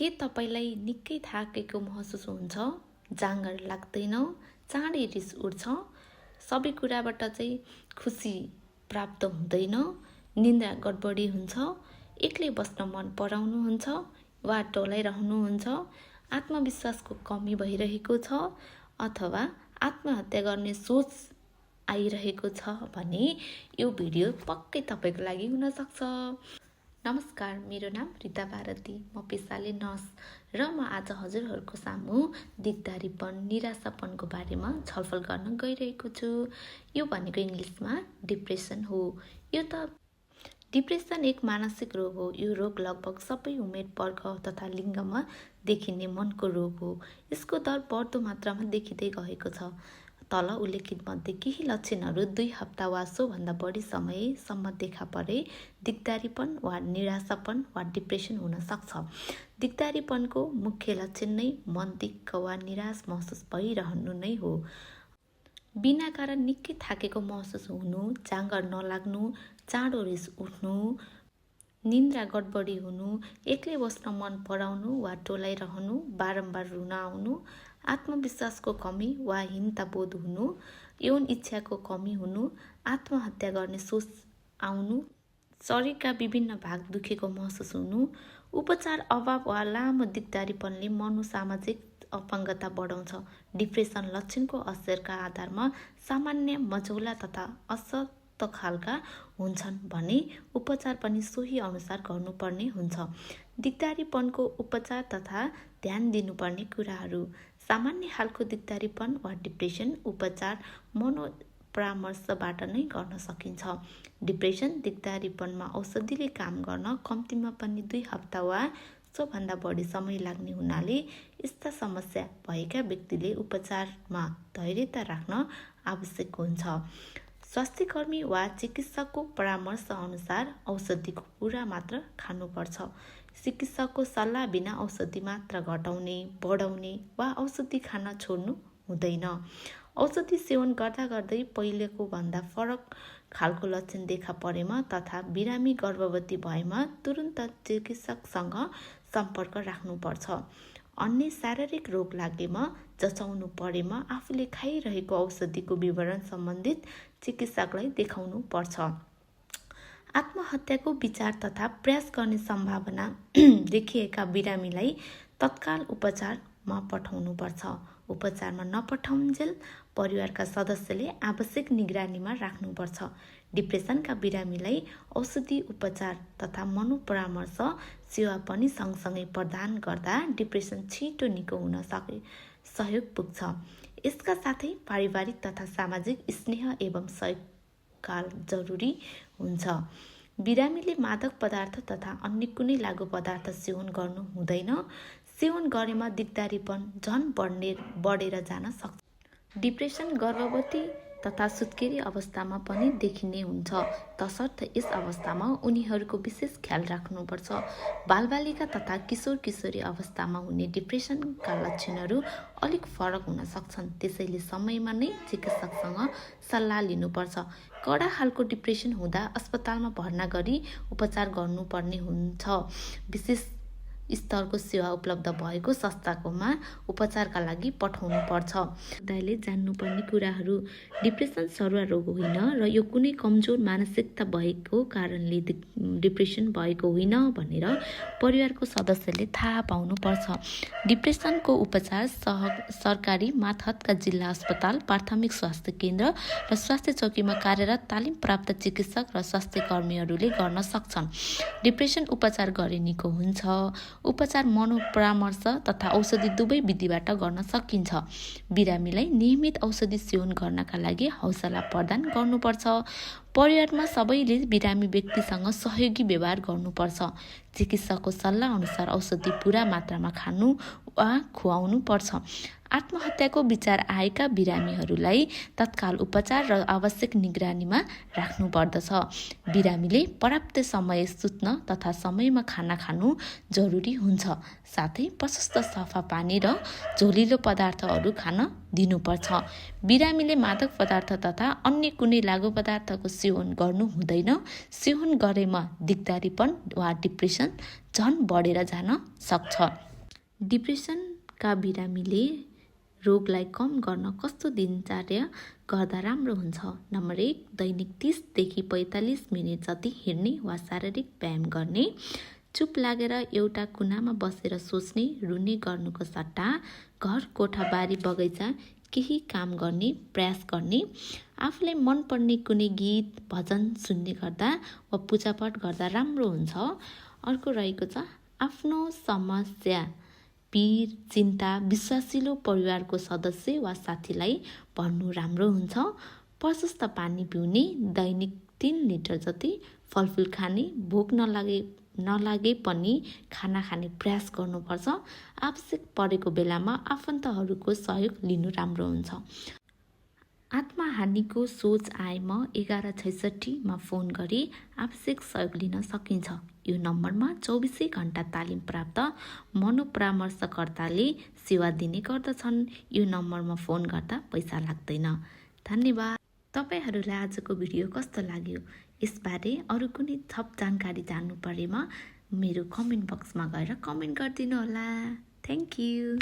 के तपाईलाई निकै थाकेको महसुस हुन्छ? जाँगर लाग्दैन? चाँडै रिस उठ्छ? सबै कुराबाट चाहिँ खुसी प्राप्त हुँदैन? निन्द्रा गडबडी हुन्छ? एक्लै बस्न मन पराउनुहुन्छ वा टोलाइरहनुहुन्छ? आत्मविश्वासको कमी भइरहेको छ अथवा आत्महत्या गर्ने सोच आइरहेको छ भने यो भिडियो पक्कै तपाईँको लागि हुन सक्छ। नमस्कार, मेरो नाम रिता भारती, म पेसाले नर्स र म आज हजुरहरूको सामु दिगदारीपन, निराशापनको बारेमा छलफल गर्न गइरहेको छु। यो भनेको इङ्ग्लिसमा डिप्रेसन हो। यो त डिप्रेसन एक मानसिक रोग हो। यो रोग लगभग सबै उमेर वर्ग तथा लिङ्गमा देखिने मनको रोग हो। यसको दर बढ्दो मात्रामा देखिँदै गएको छ। तल उल्लेखित मध्ये केही लक्षणहरू 2 हप्ता वा सोभन्दा बढी समयसम्म देखा परे दिगदारीपन वा निराशापन वा डिप्रेसन हुन सक्छ। दिगदारीपनको मुख्य लक्षण नै मन दिक्क वा निराश महसुस भइरहनु नै हो। बिना कारण निकै थाकेको महसुस हुनु, जाँगर नलाग्नु, चाँडो रिस उठ्नु, निन्द्रा गडबडी हुनु, एक्लै बस्न मन पराउनु वा टोलाइरहनु, बारम्बार रुन आउनु, आत्मविश्वासको कमी वा हीनता बोध हुनु, यौन इच्छाको कमी हुनु, आत्महत्या गर्ने सोच आउनु, शरीरका विभिन्न भाग दुखेको महसुस हुनु, उपचार अभाव वा लामो दिगदारीपनले मनोसामाजिक अपाङ्गता बढाउँछ। डिप्रेसन लक्षणको असरका आधारमा सामान्य, मझौला तथा असत खालका हुन्छन् भने उपचार पनि सोही अनुसार गर्नुपर्ने हुन्छ। दिगदारीपनको उपचार तथा ध्यान दिनुपर्ने कुराहरू। सामान्य खालको दिगदारीपन वा डिप्रेसन उपचार मनोपरामर्शबाट नै गर्न सकिन्छ। डिप्रेसन दिगदारीपनमा औषधिले काम गर्न कम्तीमा पनि 2 हप्ता वा सोभन्दा बढी समय लाग्ने हुनाले यस्ता समस्या भएका व्यक्तिले उपचारमा धैर्यता राख्न आवश्यक हुन्छ। स्वास्थ्यकर्मी वा चिकित्सकको परामर्श अनुसार औषधिको पूरा मात्रा खानुपर्छ। चिकित्सकको सल्लाह बिना औषधि मात्रा घटाउने, बढाउने वा औषधि खान छोड्नु हुँदैन। औषधि सेवन गर्दा गर्दै पहिलेको भन्दा फरक खालको लक्षण देखा परेमा तथा बिरामी गर्भवती भएमा तुरुन्त चिकित्सकसँग सम्पर्क राख्नुपर्छ। अन्य शारीरिक रोग लागेमा, जचाउनु परेमा आफूले खाइरहेको औषधिको विवरण सम्बन्धित चिकित्सकलाई देखाउनु पर्छ। आत्महत्याको विचार तथा प्रयास गर्ने सम्भावना देखिएका बिरामीलाई तत्काल उपचारमा पठाउनुपर्छ। उपचारमा नपठाउन्जेल परिवारका सदस्यले आवश्यक निगरानीमा राख्नुपर्छ। डिप्रेसनका बिरामीलाई औषधि उपचार तथा मनोपरामर्श सेवा पनि सँगसँगै प्रदान गर्दा डिप्रेसन छिटो निको हुन सहयोग पुग्छ। यसका साथै पारिवारिक तथा सामाजिक स्नेह एवं सहयोगकाल जरुरी हुन्छ। बिरामीले मादक पदार्थ तथा अन्य कुनै लागु पदार्थ सेवन गर्नु हुँदैन। सेवन गरेमा दिगदारीपन झन बढेर जान सक्छ। डिप्रेसन गर्भवती तथा सुत्केरी अवस्थामा पनि देखिने हुन्छ। तसर्थ यस अवस्थामा उनीहरूको विशेष ख्याल राख्नुपर्छ। बालबालिका तथा किशोर किशोरी अवस्थामा हुने डिप्रेसनका लक्षणहरू अलिक फरक हुन सक्छन्। त्यसैले समयमा नै चिकित्सकसँग सल्लाह लिनुपर्छ। कडा खालको डिप्रेसन हुँदा अस्पतालमा भर्ना गरी उपचार गर्नुपर्ने हुन्छ। विशेष स्तरको सेवा उपलब्ध भएको संस्थाकोमा उपचारका लागि पठाउनु पर्छ। समुदायले जान्नुपर्ने कुराहरू। डिप्रेसन सरुवा रोग होइन र यो कुनै कमजोर मानसिकता भएको कारणले डिप्रेसन भएको होइन भनेर परिवारको सदस्यले थाहा पाउनुपर्छ। डिप्रेसनको उपचार सरकारी मातहतका जिल्ला अस्पताल, प्राथमिक स्वास्थ्य केन्द्र र स्वास्थ्य चौकीमा कार्यरत तालिम प्राप्त चिकित्सक र स्वास्थ्य कर्मीहरूले गर्न सक्छन्। डिप्रेसन उपचार गरे निको हुन्छ। उपचार मनोपरामर्श तथा औषधि दुवै विधिबाट गर्न सकिन्छ। बिरामीलाई नियमित औषधि सेवन गर्नका लागि हौसला प्रदान गर्नुपर्छ। परिवारमा सबैले बिरामी व्यक्तिसँग सहयोगी व्यवहार गर्नुपर्छ। चिकित्सकको सल्लाह अनुसार औषधि पूरा मात्रामा खानु वा खुवाउनु पर्छ। आत्महत्याको विचार आएका बिरामीहरूलाई तत्काल उपचार र आवश्यक निगरानीमा राख्नुपर्दछ। बिरामीले पर्याप्त समय सुत्न तथा समयमा खाना खानु जरुरी हुन्छ। साथै प्रशस्त सफा पानी र झोलिलो पदार्थहरू खान दिनुपर्छ। बिरामीले मादक पदार्थ तथा अन्य कुनै लागु पदार्थको सेवन गर्नु हुँदैन। सेवन गरेमा दिगदारीपन वा डिप्रेसन झन बढेर जान सक्छ। डिप्रेसनका बिरामीले रोगलाई कम गर्न कस्तो दिनचर्या गर्दा राम्रो हुन्छ? नम्बर 1, दैनिक 30 देखि 45 मिनट जति हिँड्ने वा शारीरिक व्यायाम गर्ने। चुप लागेर एउटा कुनामा बसेर सोच्ने, रुने गर्नुको सट्टा घर, कोठा, बारी, बगैँचा केही काम गर्ने प्रयास गर्ने। आफूलाई मनपर्ने कुनै गीत, भजन सुन्ने गर्दा वा पूजापाठ गर्दा राम्रो हुन्छ। अर्को रहेको छ, आफ्नो समस्या, पीर, चिन्ता विश्वासिलो परिवारको सदस्य वा साथीलाई भन्नु राम्रो हुन्छ। प्रशस्त पानी पिउने, दैनिक 3 लिटर जति फलफुल खाने, भोक नलागे पनि खाना खाने प्रयास गर्नुपर्छ। आवश्यक परेको बेलामा आफन्तहरूको सहयोग लिनु राम्रो हुन्छ। आत्महानिको सोच आएमा 1166मा फोन गरी आवश्यक सहयोग लिन सकिन्छ। यो नम्बरमा 24 घण्टा तालिम प्राप्त मनोपरामर्शकर्ताले सेवा दिने गर्दछन्। यो नम्बरमा फोन गर्दा पैसा लाग्दैन। धन्यवाद। तपाईहरूलाई आजको भिडियो कस्तो लाग्यो? यसबारे अरू कुनै थप जानकारी जान्नु परेमा मेरो कमेन्ट बक्समा गएर कमेन्ट गरिदिनु होला। Thank you.